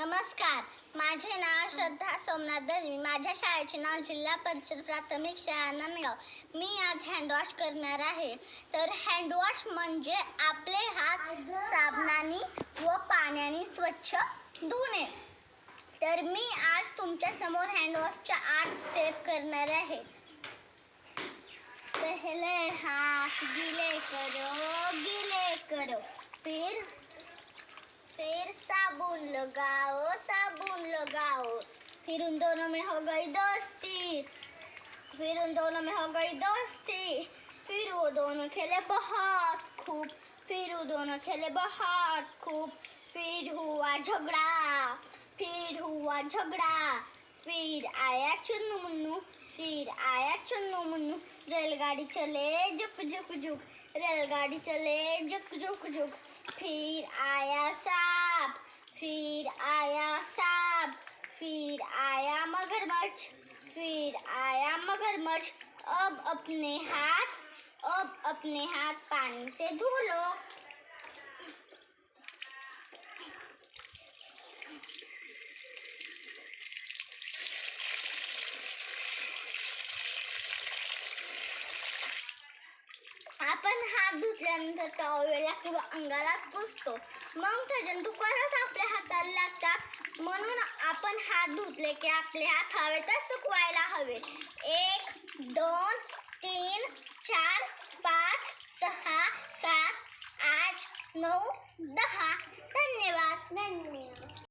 नमस्कार, माझे नाव श्रद्धा सोमनाथ दळवी. माझ्या शाळेचे नाव जिल्हा परिषद प्राथमिक शाळा नांदगाव. मी आज हँडवॉश करणार आहे. तर हँडवॉश म्हणजे आपले हात साबणाने व पाण्याने स्वच्छ धुणे. तर मी आज तुमच्या समोर हँडवॉशच्या 8 स्टेप करणार आहे. पहले हाथ गीले करो, फिर साबुन लगाओ, फिर उन दोनों में हो गई दोस्ती, फिर वो दोनों खेले बहुत खूब, फिर हुआ झगड़ा, फिर आया चुन्नू मुन्नू, रेलगाड़ी चले जुक जुक, फिर आया सांप, फिर आया मगरमच्छ. अब अपने हाथ पानी से धो लो. आपण हात धुतल्यानंतर टॉवेलला किंवा अंगाला पुसतो, मग ते जंतू परत आपल्या हाताला लागतात. म्हणून आपण हात धुतले की आपले हात हवेतच सुकवायला हवे. 1 2 3 4 5 6 7 8 9 10. धन्यवाद.